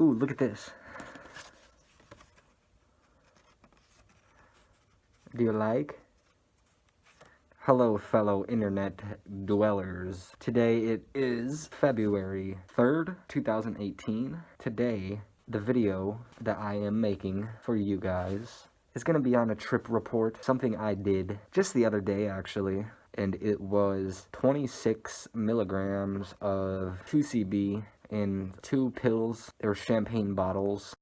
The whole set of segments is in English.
Ooh, look at this. Do you like? Hello, fellow internet dwellers. Today it is February 3rd, 2018. Today, the video that I am making for you guys is gonna be on a trip report, something I did just the other day, actually. And it was 26 milligrams of 2CB in 2 pills. They were champagne bottles.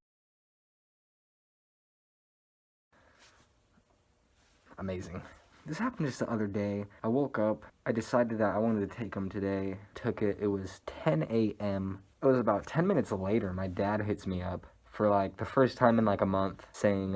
Amazing. This happened just the other day. I woke up, I decided that I wanted to take them today. Took it, it was 10 a.m. It was about 10 minutes later, my dad hits me up for like the first time in like a month saying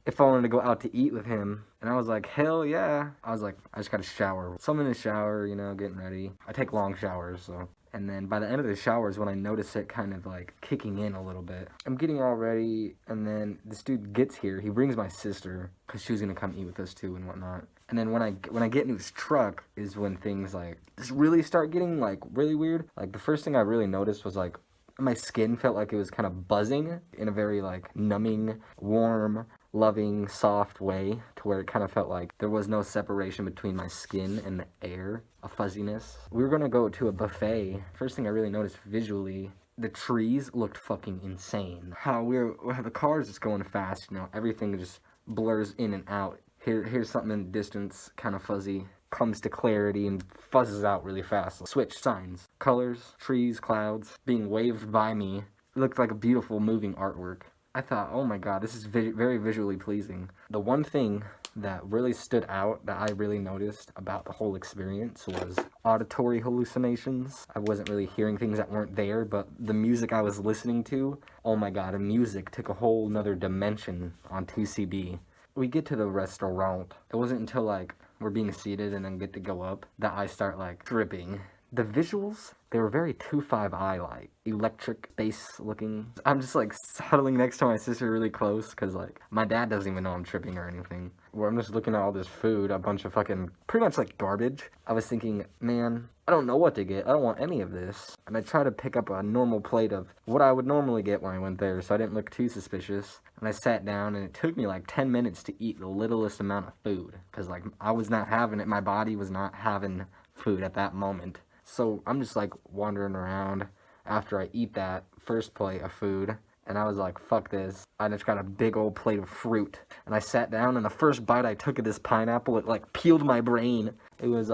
if I wanted to go out to eat with him. And I was like, hell yeah. I was like, I just gotta shower. So I'm in the shower, you know, getting ready. I take long showers, so. And then by the end of the shower is when I notice it kind of like kicking in a little bit. I'm getting all ready, and then this dude gets here. He brings my sister, because she was gonna come eat with us too and whatnot. And then when I get into his truck is when things like just really start getting like really weird. Like the first thing I really noticed was like my skin felt like it was kind of buzzing in a very like numbing, warm, loving, soft way, to where it kind of felt like there was no separation between my skin and the air, a fuzziness. We were gonna go to a buffet. First thing I really noticed visually, the trees looked fucking insane. How the cars just going fast, you know, everything just blurs in and out. Here's something in the distance, kind of fuzzy, comes to clarity and fuzzes out really fast. Switch signs, colors, trees, clouds, being waved by me. It looked like a beautiful moving artwork. I thought, oh my god, this is very visually pleasing. The one thing that really stood out that I really noticed about the whole experience was auditory hallucinations. I wasn't really hearing things that weren't there, but the music I was listening to, oh my god, the music took a whole nother dimension on 2CB. We get to the restaurant. It wasn't until like we're being seated and then get to go up that I start like tripping. The visuals, they were very 2-5-I like, electric bass looking. I'm just like huddling next to my sister really close because like my dad doesn't even know I'm tripping or anything. Where I'm just looking at all this food, a bunch of fucking pretty much like garbage. I was thinking, man, I don't know what to get. I don't want any of this. And I tried to pick up a normal plate of what I would normally get when I went there, so I didn't look too suspicious. And I sat down, and it took me like 10 minutes to eat the littlest amount of food because like I was not having it. My body was not having food at that moment. So I'm just like wandering around after I eat that first plate of food, and I was like, fuck this. I just got a big old plate of fruit, and I sat down, and the first bite I took of this pineapple, it like peeled my brain. It was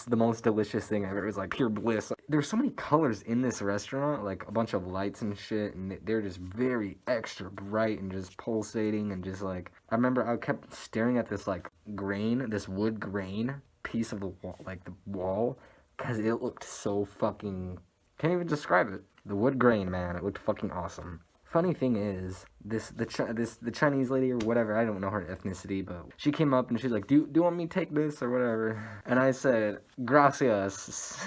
the most delicious thing ever. It was like pure bliss. There's so many colors in this restaurant, like a bunch of lights and shit, and they're just very extra bright and just pulsating, and just like, I remember I kept staring at this like grain, this wood grain piece of the wall, like the wall, because it looked so fucking, can't even describe it. The wood grain, man, it looked fucking awesome. Funny thing is, the Chinese lady or whatever, I don't know her ethnicity, but she came up and she's like, do you want me to take this or whatever? And I said, gracias.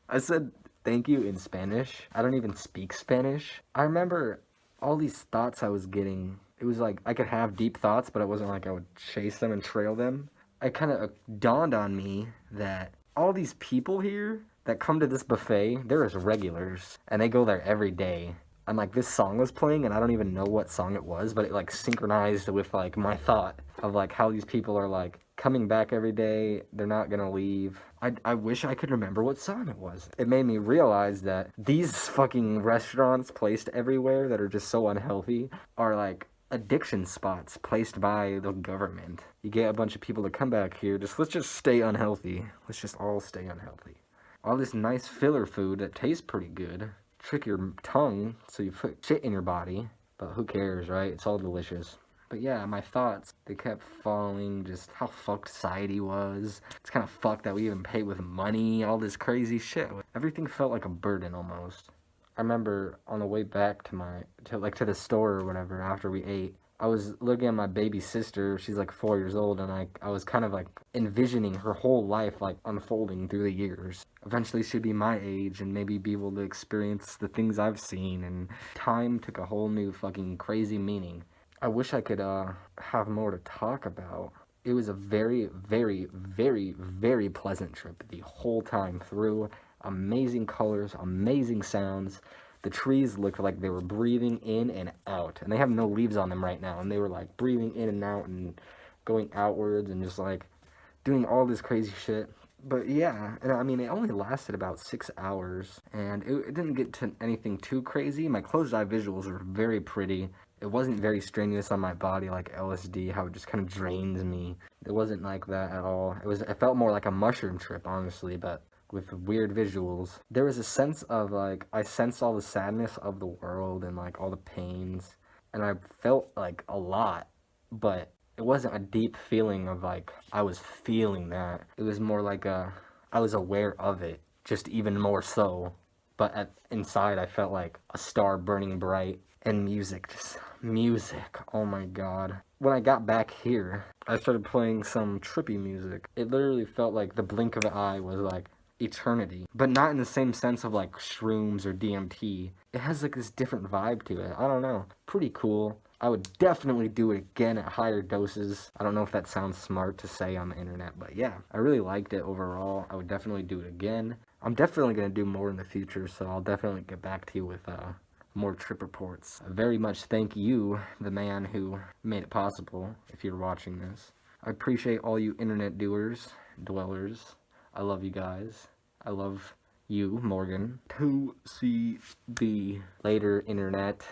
I said thank you in Spanish. I don't even speak Spanish. I remember all these thoughts I was getting. It was like I could have deep thoughts, but it wasn't like I would chase them and trail them. It kind of dawned on me that all these people here that come to this buffet, they're as regulars, and they go there every day. And like this song was playing, and I don't even know what song it was, but it like synchronized with like my thought of like how these people are like coming back every day. They're not gonna leave. I wish I could remember what song it was. It made me realize that these fucking restaurants placed everywhere that are just so unhealthy are like addiction spots placed by the government. You get a bunch of people to come back here, let's just stay unhealthy. Let's just all stay unhealthy. All this nice filler food that tastes pretty good. Trick your tongue so you put shit in your body. But who cares, right? It's all delicious. But yeah, my thoughts, they kept following just how fucked society was. It's kind of fucked that we even pay with money, all this crazy shit. Everything felt like a burden almost. I remember on the way back to the store or whatever after we ate, I was looking at my baby sister. She's like 4 years old, and I was kind of like envisioning her whole life like unfolding through the years. Eventually she'd be my age and maybe be able to experience the things I've seen, and time took a whole new fucking crazy meaning. I wish I could have more to talk about. It was a very pleasant trip the whole time through. Amazing colors, amazing sounds, The trees looked like they were breathing in and out, and they have no leaves on them right now, and they were like breathing in and out and going outwards and just like doing all this crazy shit. But yeah, and I mean, it only lasted about 6 hours, and it didn't get to anything too crazy. My closed eye visuals were very pretty. It wasn't very strenuous on my body like LSD, how it just kind of drains me. It wasn't like that at all. It felt more like a mushroom trip, honestly, but with weird visuals. There was a sense of like, I sensed all the sadness of the world and like all the pains, and I felt like a lot, but it wasn't a deep feeling of like I was feeling that. It was more like I was aware of it, just even more so. But inside I felt like a star burning bright, and music, just music. Oh my god. When I got back here, I started playing some trippy music. It literally felt like the blink of an eye was like eternity, but not in the same sense of like shrooms or DMT. It has like this different vibe to it. I don't know. Pretty cool. I would definitely do it again at higher doses. I don't know if that sounds smart to say on the internet, but yeah, I really liked it overall. I would definitely do it again. I'm definitely going to do more in the future, so I'll definitely get back to you with more trip reports. I very much thank you, the man who made it possible, if you're watching this. I appreciate all you internet dwellers. I love you guys. I love you, Morgan. 2CB. Later, internet.